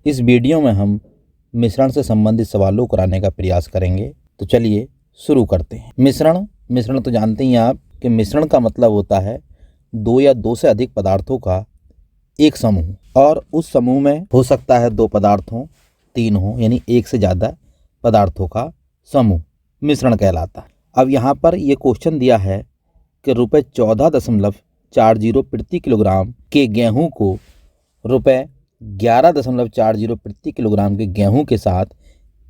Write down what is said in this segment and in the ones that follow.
इस वीडियो में हम मिश्रण से संबंधित सवालों को कराने का प्रयास करेंगे। तो चलिए शुरू करते हैं। मिश्रण तो जानते ही आप कि मिश्रण का मतलब होता है दो या दो से अधिक पदार्थों का एक समूह, और उस समूह में हो सकता है 2 पदार्थ हों, 3 हों, यानी एक से ज़्यादा पदार्थों का समूह मिश्रण कहलाता है। अब यहाँ पर ये क्वेश्चन दिया है कि ₹14.40 प्रति किलोग्राम के गेहूँ को ₹11.40 प्रति किलोग्राम के गेहूँ के साथ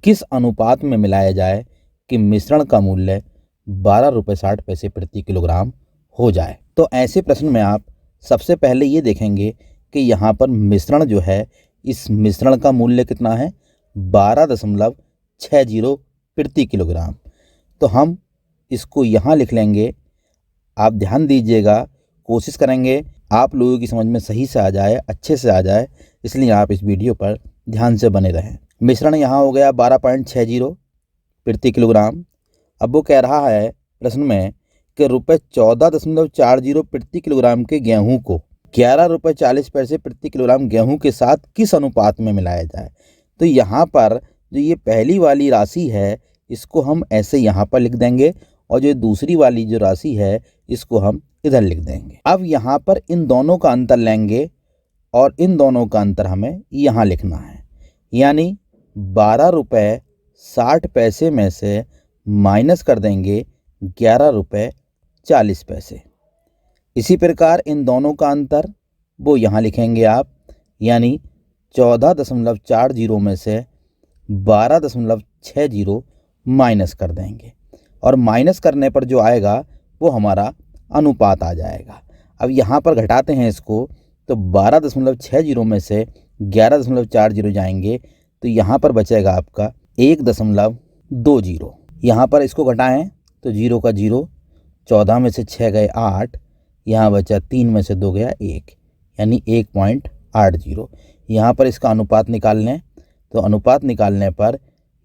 किस अनुपात में मिलाया जाए कि मिश्रण का मूल्य ₹12.60 प्रति किलोग्राम हो जाए। तो ऐसे प्रश्न में आप सबसे पहले ये देखेंगे कि यहाँ पर मिश्रण जो है, इस मिश्रण का मूल्य कितना है, 12.60 प्रति किलोग्राम। तो हम इसको यहाँ लिख लेंगे। आप ध्यान दीजिएगा, कोशिश करेंगे आप लोगों की समझ में सही से आ जाए, अच्छे से आ जाए, इसलिए आप इस वीडियो पर ध्यान से बने रहें। मिश्रण यहाँ हो गया 12.60 प्रति किलोग्राम। अब वो कह रहा है प्रश्न में कि ₹14.40 प्रति किलोग्राम के गेहूँ को ₹11.40 प्रति किलोग्राम गेहूँ के साथ किस अनुपात में मिलाया जाए। तो यहाँ पर जो ये पहली वाली राशि है, इसको हम ऐसे यहाँ पर लिख देंगे, और जो दूसरी वाली जो राशि है, इसको हम इधर लिख देंगे। अब यहाँ पर इन दोनों का अंतर लेंगे और इन दोनों का अंतर हमें यहाँ लिखना है, यानी ₹12.60 में से माइनस कर देंगे ₹11.40। इसी प्रकार इन दोनों का अंतर वो यहाँ लिखेंगे आप, यानी 14.40 में से 12.60 माइनस कर देंगे, और माइनस करने पर जो आएगा वो हमारा अनुपात आ जाएगा। अब यहाँ पर घटाते हैं इसको, तो 12.60 में से 11.40 जाएंगे, तो यहाँ पर बचेगा आपका 1.20। यहाँ पर इसको घटाएं तो 0 का 0, 14 में से 6 गए 8, यहाँ बचा 3 में से 2 गया 1, यानी 1.80। यहाँ पर इसका अनुपात निकाल लें, तो अनुपात निकालने पर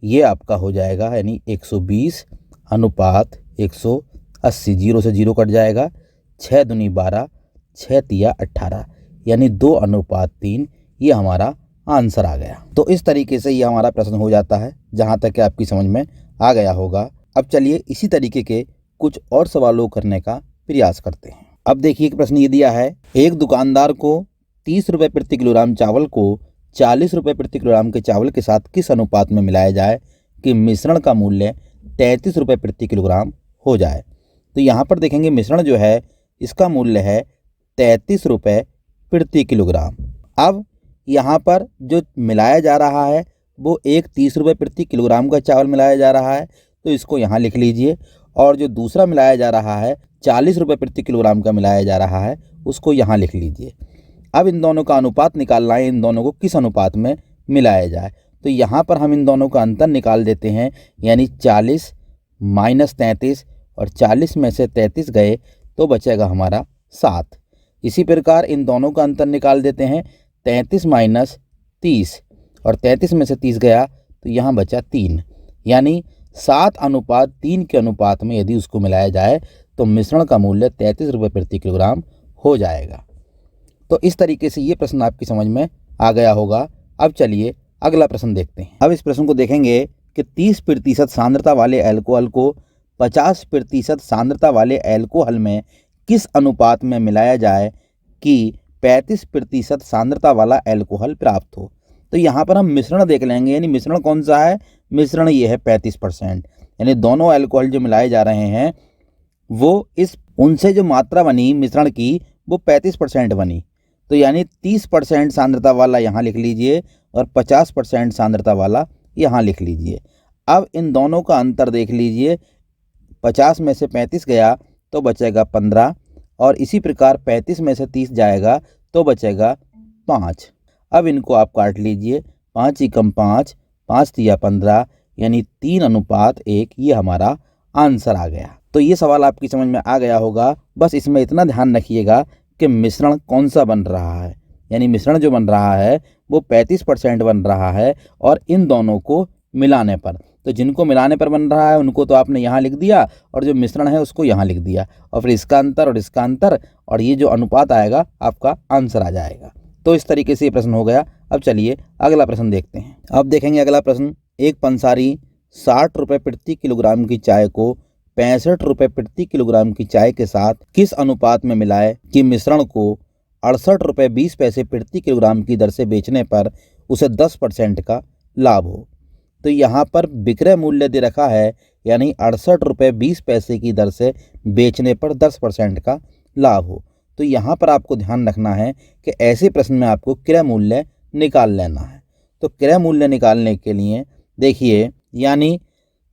ये आपका हो जाएगा, यानी 120 अनुपात 180। 0 से 0 कट जाएगा, 6 दूनी 12, 6 तिया 18, यानी 2:3। ये हमारा आंसर आ गया। तो इस तरीके से ये हमारा प्रश्न हो जाता है, जहाँ तक कि आपकी समझ में आ गया होगा। अब चलिए इसी तरीके के कुछ और सवालों करने का प्रयास करते हैं। अब देखिए कि प्रश्न ये दिया है, एक दुकानदार को ₹30 प्रति किलोग्राम चावल को ₹40 प्रति किलोग्राम के चावल के साथ किस अनुपात में मिलाया जाए कि मिश्रण का मूल्य ₹33 प्रति किलोग्राम हो जाए। तो यहाँ पर देखेंगे मिश्रण जो है, इसका मूल्य है ₹33 प्रति किलोग्राम। अब यहाँ पर जो मिलाया जा रहा है वो एक ₹30 प्रति किलोग्राम का चावल मिलाया जा रहा है, तो इसको यहाँ लिख लीजिए, और जो दूसरा मिलाया जा रहा है ₹40 प्रति किलोग्राम का मिलाया जा रहा है, उसको यहाँ लिख लीजिए। अब इन दोनों का अनुपात निकालना है, इन दोनों को किस अनुपात में मिलाया जाए। तो यहाँ पर हम इन दोनों का अंतर निकाल देते हैं, यानी 40 माइनस 33, और 40 में से 33 गए तो बचेगा हमारा 7। इसी प्रकार इन दोनों का अंतर निकाल देते हैं, 33 माइनस 30, और 33 में से 30 गया तो यहाँ बचा 3, यानी 7:3 के अनुपात में यदि उसको मिलाया जाए तो मिश्रण का मूल्य ₹33 प्रति किलोग्राम हो जाएगा। तो इस तरीके से ये प्रश्न आपकी समझ में आ गया होगा। अब चलिए अगला प्रश्न देखते हैं। अब इस प्रश्न को देखेंगे कि 30% सांद्रता वाले अल्कोहल को 50% सांद्रता वाले अल्कोहल में किस अनुपात में मिलाया जाए कि 35% सांद्रता वाला अल्कोहल प्राप्त हो। तो यहाँ पर हम मिश्रण देख लेंगे, यानी मिश्रण कौन सा है, मिश्रण ये है 35%, यानी दोनों अल्कोहल जो मिलाए जा रहे हैं वो उनसे जो मात्रा बनी मिश्रण की वो 35% बनी। तो यानी 30% सांद्रता वाला यहाँ लिख लीजिए, और 50% सांद्रता वाला यहाँ लिख लीजिए। अब इन दोनों का अंतर देख लीजिए, 50 में से 35 गया तो बचेगा 15, और इसी प्रकार 35 में से 30 जाएगा तो बचेगा 5। अब इनको आप काट लीजिए, 5 एकम 5, 5 तिया 15, यानी 3:1। ये हमारा आंसर आ गया। तो ये सवाल आपकी समझ में आ गया होगा। बस इसमें इतना ध्यान रखिएगा कि मिश्रण कौन सा बन रहा है, यानी मिश्रण जो बन रहा है वो 35% बन रहा है, और इन दोनों को मिलाने पर, तो जिनको मिलाने पर बन रहा है उनको तो आपने यहाँ लिख दिया, और जो मिश्रण है उसको यहाँ लिख दिया, और फिर इसका अंतर और इसका अंतर, और ये जो अनुपात आएगा आपका आंसर आ जाएगा। तो इस तरीके से ये प्रश्न हो गया। अब चलिए अगला प्रश्न देखते हैं। अब देखेंगे अगला प्रश्न, एक पंसारी 60 रुपये प्रति किलोग्राम की चाय को 65 रुपये प्रति किलोग्राम की चाय के साथ किस अनुपात में मिलाए कि मिश्रण को 68 रुपये 20 पैसे प्रति किलोग्राम की दर से बेचने पर उसे 10% का लाभ हो। तो यहाँ पर विक्रय मूल्य दे रखा है, यानी 68 रुपये 20 पैसे की दर से बेचने पर 10% का लाभ हो। तो यहाँ पर आपको ध्यान रखना है कि ऐसे प्रश्न में आपको क्रय मूल्य निकाल लेना है। तो क्रय मूल्य निकालने के लिए देखिए, यानी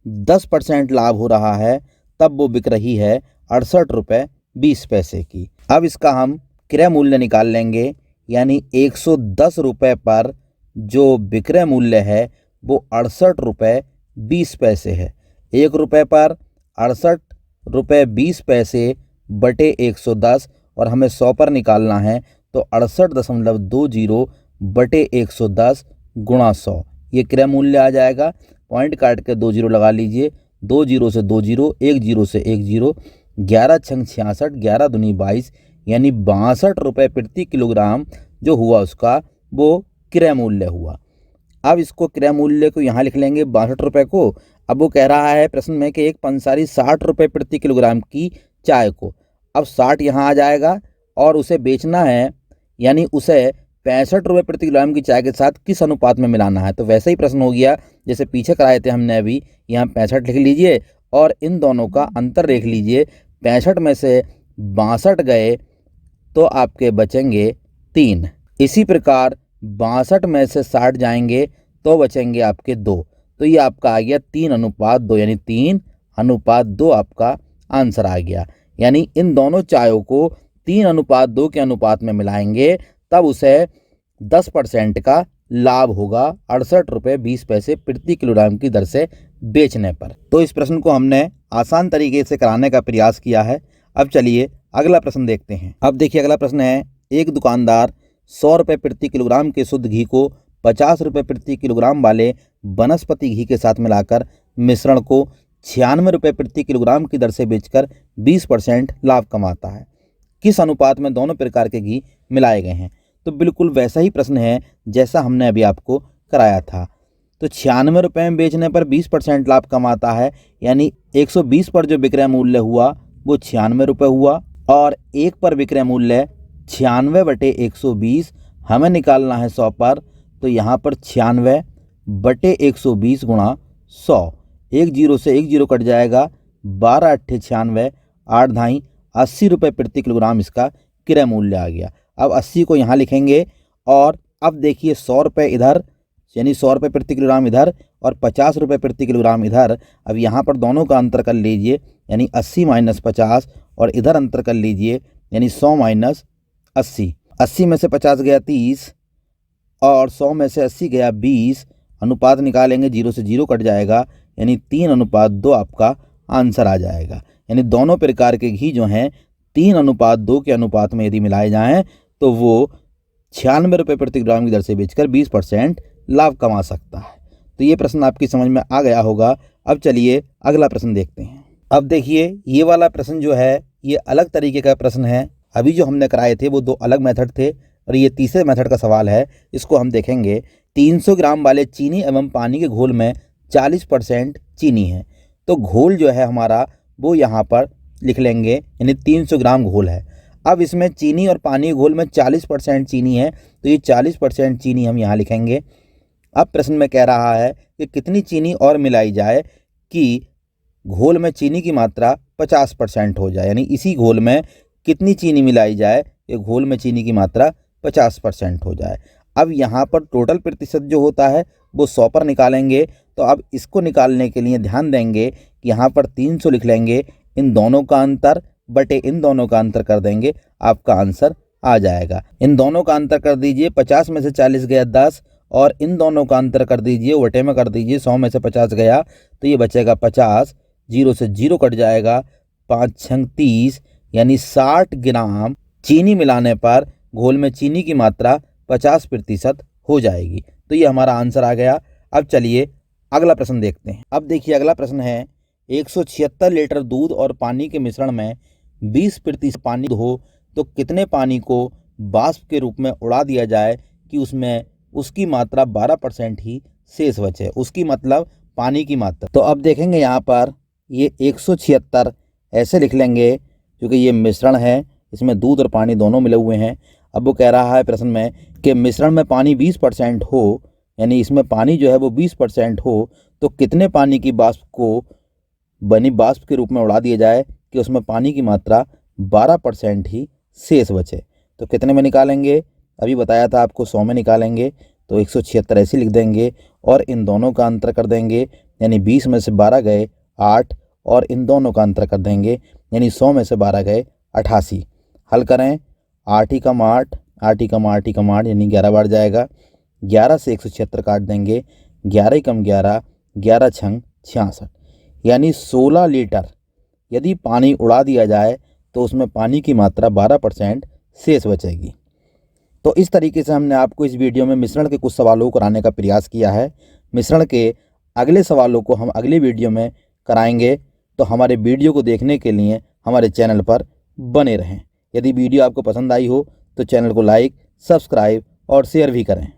10% लाभ हो रहा है, तब वो बिक रही है 68 रुपये 20 पैसे की। अब इसका हम क्रय मूल्य निकाल लेंगे, यानी 110 रुपये पर जो विक्रय मूल्य है वो 68 रुपये 20 पैसे है। 1 रुपये पर 68 रुपये 20 पैसे बटे 110, और हमें 100 पर निकालना है तो 68.20 बटे 110 गुणा 100, ये क्रय मूल्य आ जाएगा। पॉइंट काट के 2 जीरो लगा लीजिए, 2 जीरो से 2 जीरो, 1 जीरो से 1 जीरो, 11 छंग 66, 11 दूनी 22, यानी 62 रुपये प्रति किलोग्राम जो हुआ उसका वो क्रय मूल्य हुआ। अब इसको क्रय मूल्य को यहाँ लिख लेंगे 62 रुपये को। अब वो कह रहा है प्रश्न में कि एक पंसारी 60 रुपये प्रति किलोग्राम की चाय को, अब 60 यहाँ आ जाएगा और उसे बेचना है, यानी उसे 65 रुपये प्रति किलोग्राम की चाय के साथ किस अनुपात में मिलाना है। तो वैसे ही प्रश्न हो गया जैसे पीछे कराए थे हमने अभी। यहाँ 65 लिख लीजिए और इन दोनों का अंतर देख लीजिए, 65 में से 62 गए तो आपके बचेंगे 3। इसी प्रकार 62 में से 60 जाएंगे तो बचेंगे आपके 2। तो ये आपका आ गया 3:2, यानी 3:2 आपका आंसर आ गया। यानी इन दोनों चायों को 3:2 के अनुपात में मिलाएंगे तब उसे 10% का लाभ होगा 68 रुपये 20 पैसे प्रति किलोग्राम की दर से बेचने पर। तो इस प्रश्न को हमने आसान तरीके से कराने का प्रयास किया है। अब चलिए अगला प्रश्न देखते हैं। अब देखिए अगला प्रश्न है, एक दुकानदार 100 रुपये प्रति किलोग्राम के शुद्ध घी को 50 रुपये प्रति किलोग्राम वाले वनस्पति घी के साथ मिलाकर मिश्रण को 96 रुपये प्रति किलोग्राम की दर से बेचकर 20% लाभ कमाता है। किस अनुपात में दोनों प्रकार के घी मिलाए गए हैं। तो बिल्कुल वैसा ही प्रश्न है जैसा हमने अभी आपको कराया था। तो 96 रुपये में बेचने पर 20% लाभ कमाता है, यानी 120 पर जो विक्रय मूल्य हुआ वो 96 रुपये हुआ, और 1 पर विक्रय मूल्य 96 बटे 120 हमें निकालना है 100 पर। तो यहाँ पर 96 बटे 120 गुणा 100, 1 जीरो से 1 जीरो कट जाएगा, 12 अट्ठे 96, 8 धाई 80 रुपये प्रति किलोग्राम इसका क्रय मूल्य आ गया। अब 80 को यहाँ लिखेंगे और अब देखिए 100 रुपये इधर, यानी 100 रुपये प्रति किलोग्राम इधर और 50 रुपये प्रति किलोग्राम इधर। अब यहाँ पर दोनों का अंतर कर लीजिए, यानी 80 माइनस 50, और इधर अंतर कर लीजिए, यानी 100 माइनस 80। 80 में से 50 गया 30 और 100 में से 80 गया 20। अनुपात निकालेंगे, 0 से 0 कट जाएगा, यानी 3:2 आपका आंसर आ जाएगा। यानी दोनों प्रकार के घी जो हैं 3:2 के अनुपात में यदि मिलाए जाएँ तो वो 96 रुपये प्रति किलोग्राम की दर से बेचकर 20% लाभ कमा सकता है। तो ये प्रश्न आपकी समझ में आ गया होगा। अब चलिए अगला प्रश्न देखते हैं। अब देखिए ये वाला प्रश्न जो है ये अलग तरीके का प्रश्न है। अभी जो हमने कराए थे वो 2 अलग मेथड थे और ये तीसरे मेथड का सवाल है। इसको हम देखेंगे। 300 ग्राम वाले चीनी एवं पानी के घोल में 40% चीनी है। तो घोल जो है हमारा वो यहाँ पर लिख लेंगे, यानी 300 ग्राम घोल है। अब इसमें चीनी और पानी के घोल में 40% चीनी है, तो ये 40% चीनी हम यहाँ लिखेंगे। अब प्रश्न में कह रहा है कि कितनी चीनी और मिलाई जाए कि घोल में चीनी की मात्रा 50% हो जाए, यानी इसी घोल में कितनी चीनी मिलाई जाए कि घोल में चीनी की मात्रा 50% हो जाए। अब यहाँ पर टोटल प्रतिशत जो होता है वो 100 पर निकालेंगे। तो अब इसको निकालने के लिए ध्यान देंगे कि यहाँ पर 300 लिख लेंगे, इन दोनों का अंतर बटे इन दोनों का अंतर कर देंगे, आपका आंसर आ जाएगा। इन दोनों का अंतर कर दीजिए, 50 में से 40 गया 10, और इन दोनों का अंतर कर दीजिए, वटे में कर दीजिए, 100 में से 50 गया तो ये बचेगा 50, 0 से 0 कट जाएगा, 5 छंग 30, यानी 60 ग्राम चीनी मिलाने पर घोल में चीनी की मात्रा 50% हो जाएगी। तो ये हमारा आंसर आ गया। अब चलिए अगला प्रश्न देखते हैं। अब देखिए अगला प्रश्न है, 176 लीटर दूध और पानी के मिश्रण में 20% पानी हो तो कितने पानी को वाष्प के रूप में उड़ा दिया जाए कि उसमें उसकी मात्रा 12% ही शेष बचे, उसकी मतलब पानी की मात्रा। तो अब देखेंगे यहाँ पर ये 176 ऐसे लिख लेंगे क्योंकि ये मिश्रण है, इसमें दूध और पानी दोनों मिले हुए हैं। अब वो कह रहा है प्रश्न में कि मिश्रण में पानी 20% हो, यानी इसमें पानी जो है वो 20% हो, तो कितने पानी की वाष्प को बनी वाष्प के रूप में उड़ा दिया जाए कि उसमें पानी की मात्रा 12% ही शेष बचे। तो कितने में निकालेंगे, अभी बताया था आपको 100 में निकालेंगे, तो 176 ऐसे लिख देंगे और इन दोनों का अंतर कर देंगे, यानी 20 में से 12 गए 8 और इन दोनों का अंतर कर देंगे, यानी 100 में से 12 गए 88। हल करें, 8 ही कम 8, 8 ही कम 8 ही कम 8 यानी 11 बार जाएगा। 11 से 176 काट देंगे, 11 ही कम 11, 11 छंग 66, यानी 16 लीटर यदि पानी उड़ा दिया जाए तो उसमें पानी की मात्रा 12% शेष बचेगी। तो इस तरीके से हमने आपको इस वीडियो में मिश्रण के कुछ सवालों को कराने का प्रयास किया है। मिश्रण के अगले सवालों को हम अगले वीडियो में कराएंगे, तो हमारे वीडियो को देखने के लिए हमारे चैनल पर बने रहें। यदि वीडियो आपको पसंद आई हो तो चैनल को लाइक, सब्सक्राइब और शेयर भी करें।